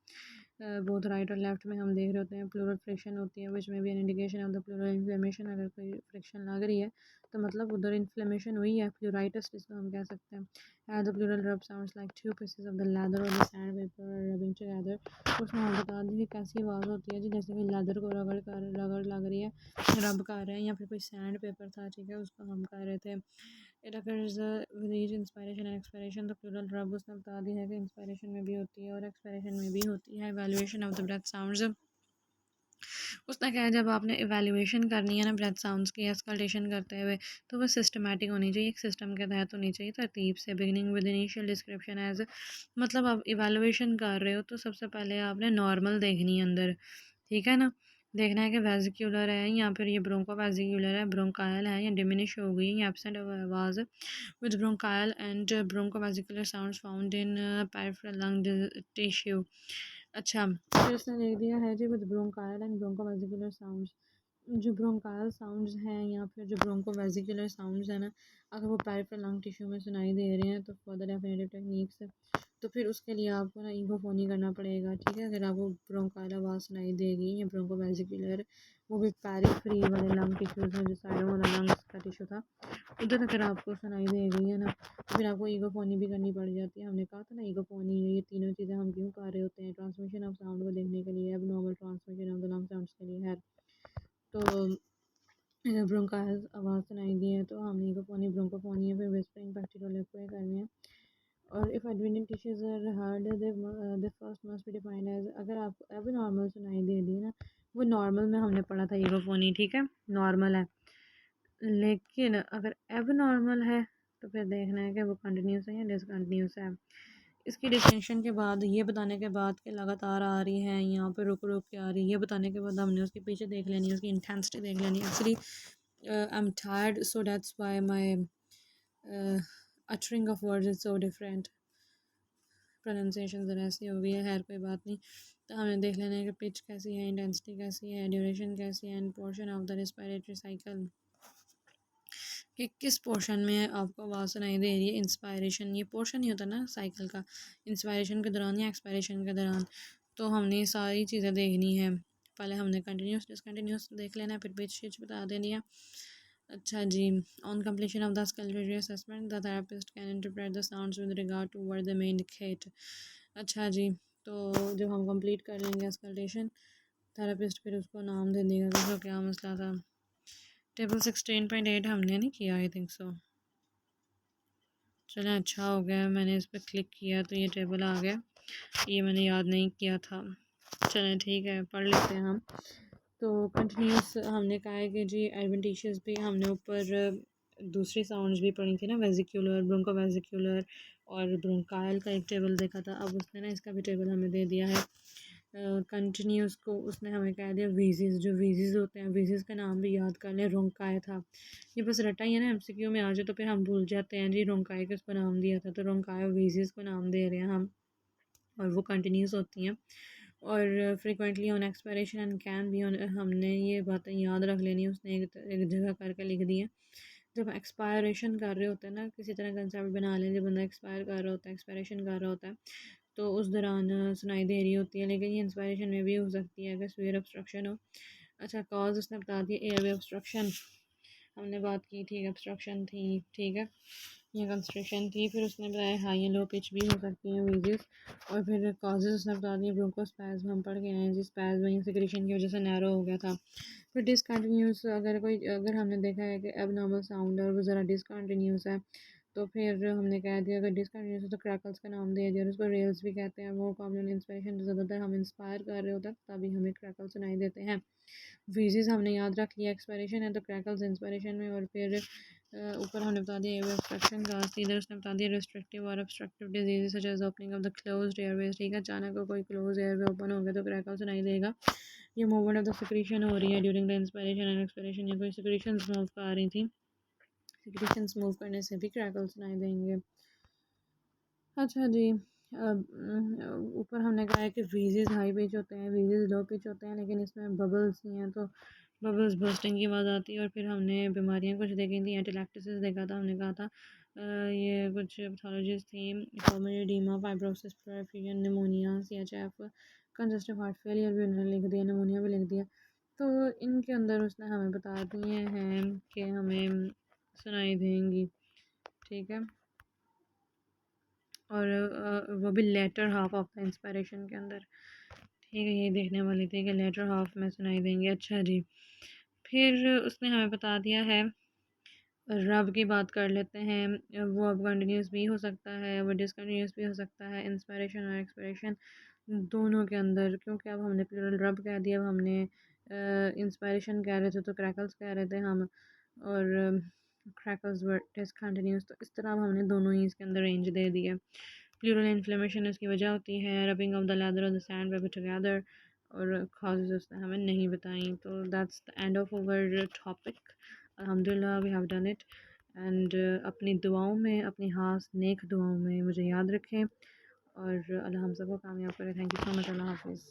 Speaker 1: बोथ राइट और लेफ्ट में हम देख रहे होते हैं प्लूरल फ्रिक्शन होती है, विच में भी an indication of the pleural inflammation. अगर कोई फ्रिक्शन लग रही है तो मतलब उधर इन्फ्लेमेशन हुई है, प्लूराइटिस जिसको हम कह सकते हैं। The pleural rub sounds like two pieces of the leather और the sandpaper rubbing together. उसमें हम बता दें कि कैसी आवाज़ होती है जी, जैसे कि लेदर को रगड़ लग रही है, रब कर रहे हैं, या फिर कोई सैंड पेपर था, ठीक है, उसको हम कर रहे थे। It occurs with each inspiration and expiration. तो प्लूरल रब उसने बता दिया है कि इंस्पायरेशन में भी होती है और एक्सपायरेशन में भी होती है। Evaluation of the breath sounds, उसने कहा जब आपने इवैल्यूएशन करनी है ना ब्रेथ साउंड्स की एक्सकल्टेशन करते हुए, तो वह सिस्टमेटिक होनी चाहिए, एक सिस्टम के तहत होनी चाहिए, तरतीब से। Beginning with initial description as, मतलब आप इवैल्यूएशन कर रहे हो तो सबसे पहले आपने नॉर्मल देखनी है अंदर, ठीक है ना, देखना है कि वेजिक्यूलर है या फिर ये ब्रोंको वेजिक्यूलर है, ब्रोंकायल है या डिमिनिश हो गई या एब्सेंट आवाज़ with bronchial and bronchovesicular sounds found in peripheral lung tissue. अच्छा, फिर इसने लिख दिया है जी with bronchial and bronchovesicular sounds. जो ब्रोंकायल साउंड्स हैं या फिर जो ब्रोंको वेजिकुलर साउंड्स हैं ना, अगर वो पेरिफेरल लंग टिश्यू में सुनाई दे रहे हैं तो फर्दर डेफिनेटिव टेक्निक्स, तो फिर उसके लिए आपको ना ईगोफोनी करना पड़ेगा, ठीक है। अगर आपको ब्रोंकायल आवाज़ सुनाई देगी या ब्रोंको वेजिकुलर, वो भी पेरिफेरी वाले लंग टिश्यूज में, जो साइडों वाला लंग्स का टिश्यू था, उधर अगर आपको सुनाई दे रही है ना, तो फिर आपको ईगोफोनी भी करनी पड़ जाती है। हमने कहा था ना ईगोफोनी, ये तीनों चीज़ें हम क्यों कर रहे होते हैं, ट्रांसमिशन ऑफ साउंड को देखने के लिए, अब normal transmission of the lung sounds के लिए है। तो अगर ब्रोंकाइल्स आवाज़ सुनाई दी है तो हमने ईगोफोनी, ब्रोंकोफोनी या फिर विस्परिंग बैक्टीरियल लिक्विड करनी है। और if adventitious are heard they first must be defined as, अगर आपको एब नॉर्मल सुनाई दे दी ना, वो नॉर्मल में हमने पढ़ा था ईगोफोनी, ठीक है, नॉर्मल है। लेकिन अगर एब नॉर्मल है तो फिर देखना है कि वो कंटिन्यूस है या डिसकंटिन्यूस है। इसकी डिस्टिंक्शन के बाद, ये बताने के बाद कि लगातार आ रही है, यहाँ पे रुक रुक के आ रही है, ये बताने के बाद हमने उसके पीछे देख लेनी है, उसकी इंटेंसिटी देख लेनी है। Actually I am tired, so that's why my uttering of words is so different, pronunciation ज़रा ऐसी हो गई है, खैर कोई बात नहीं। तो हमें देख लेना है कि पिच कैसी है, इंटेंसिटी कैसी है, ड्यूरेशन कैसी है, end portion of the respiratory cycle, कि किस पोर्शन में आपको आवाज़ सुनाई दे रही है। इंस्पायरेशन, ये पोर्शन ही होता है ना साइकिल का, इंस्पायरेशन के दौरान या एक्सपायरेशन के दौरान। तो हमने ये सारी चीज़ें देखनी है। पहले हमने कंटिन्यूस डिसकंटिन्यूस देख लेना है, फिर पिच शिच बता देनी है। अच्छा जी, on completion of the auscultatory assessment the therapist can interpret the sounds with regard to word they may indicate. अच्छा जी, तो जब हम कंप्लीट कर लेंगे स्केलेटेशन, थेरेपिस्ट फिर उसको नाम दे देगा कि उसका क्या मसला था। टेबल 16.8 हमने नहीं किया, आई थिंक सो। चलें, अच्छा हो गया मैंने इस पर क्लिक किया तो ये टेबल आ गया, ये मैंने याद नहीं किया था। चलें ठीक है, पढ़ लेते हैं हम। तो कंटिन्यूस हमने कहा है कि जी एडवेंटिशियस भी हमने ऊपर दूसरी साउंड्स भी पढ़ी थी ना, वेजिक्यूलर, ब्रोंको वेजिक्यूलर और ब्रोंकायल का एक टेबल देखा था। अब उसने ना इसका भी टेबल हमें दे दिया है। कंटिन्यूस को उसने हमें कह दिया वीजीज, जो वीजीज होते हैं, वीजीज का नाम भी याद कर लें, रोंकाय था। ये बस रटा ही है ना, एमसीक्यू में आ जाए तो फिर हम भूल जाते हैं जी रोंकाय किसको नाम दिया था, तो रोंकाय वीजीज को नाम दे रहे हैं हम, और वो कंटिन्यूस होती हैं। और frequently on expiration and can be on, हमने ये बातें याद रख लेनी है, उसने एक जगह करके लिख दी है। जब एक्सपायरेशन कर रहे होते हैं ना, किसी तरह कंसेप्ट बना लें, जब बंदा एक्सपायर कर रहा होता है, एक्सपायरेशन कर रहा होता है, तो उस दौरान सुनाई दे रही होती है, लेकिन ये इंस्पायरेशन में भी हो सकती है अगर स्वेयर ऑब्स्ट्रक्शन हो। अच्छा, कॉज उसने बता दिया एयरवे ऑब्स्ट्रक्शन, हमने बात की थी, ऑब्स्ट्रक्शन थी, ठीक है, या कंस्ट्रक्शन थी। फिर उसने बताया हाई या लो पिच भी हो सकती है वीजेस। और फिर कॉजेज उसने बता दिया, ब्रोंकोस्पैज्म हम पढ़ के आए हैं, जिस स्पैज्म या सिक्रेशन की वजह से नैरो हो गया था। फिर डिसकंटिन्यूस, अगर हमने देखा है कि अब नॉर्मल साउंड है और वो ज़रा डिसकंटिन्यूस है, तो फिर हमने कह दिया अगर डिसकंटिन्यूस है तो क्रैकल्स का नाम दे दिया, और उसको रेल्स भी कहते हैं। वो कॉमन इंस्पायरेशन, ज़्यादातर हम इंस्पायर कर रहे होते हैं तभी हमें क्रैकल सुनाई देते हैं। वीजेस हमने याद रख लिया, एक्सपायरेशन है तो क्रैकल्स इंस्पायरेशन में, और फिर ऊपर हमने बता दिया एयर ऑब्स्ट्रक्शन का, इधर उसने बता दिया रिस्ट्रिक्टिव और obstructive disease such as opening of the closed airways. ठीक है, अचानक को कोई क्लोज एयरवे ओपन हो गया तो क्रैकल सुनाई देगा। ये मूवमेंट ऑफ द सिक्रीशन हो रही है during the inspiration and expiration, या कोई सिक्रीशंस मूव कर रही थी, सिक्रीशंस मूव करने से भी क्रैकल सुनाई देंगे। अच्छा जी, ऊपर हमने कहा है कि वीजेस हाई पिच होते हैं, वीजेस लो पिच होते हैं, लेकिन इसमें बबल्स नहीं हैं तो बबल्स बर्स्टिंग की आवाज़ आती है। और फिर हमने बीमारियां कुछ देखी थी, एंटीलैक्टिसिस देखा था, हमने कहा था ये कुछ पैथोलॉजीज थी, pulmonary oedema, fibrosis, pleurification, pneumonia, CHF, congestive heart failure भी उन्होंने लिख दिया, निमोनिया भी लिख दिया। तो इनके अंदर उसने हमें बता दिए हैं कि हमें सुनाई देंगी। ठीक है, और वो भी later half of the inspiration के अंदर। ठीक है, ये देखने वाली थी कि लेटर हाफ में सुनाई देंगे। अच्छा जी, फिर उसने हमें बता दिया है, रब की बात कर लेते हैं। वो अब कंटिन्यूस भी हो सकता है, वो डिसकंटिन्यूस भी हो सकता है, इंस्पिरेशन और एक्सपिरेशन दोनों के अंदर। क्योंकि अब हमने प्लूरल रब कह दिया, अब हमने इंस्पिरेशन कह रहे थे तो क्रैकल्स कह रहे थे हम, और क्रैकल्स वर डिसकंटिन्यूस, तो इस तरह अब हमने दोनों ही इसके अंदर रेंज दे दिया। प्लूरल इन्फ्लेमेशन इसकी वजह होती है, रबिंग ऑफ द लेदर और द सैंड पेपर टुगेदर, और कॉजेज उसने हमें नहीं बताई। तो that's the end of our topic. अल्हम्दुलिल्लाह we have done it. And अपनी दुआओं में, अपनी खास नेक दुआओं में मुझे याद रखें, और अल्लाह हम सबको कामयाब करे। Thank you so much. अल्लाह हाफिज़।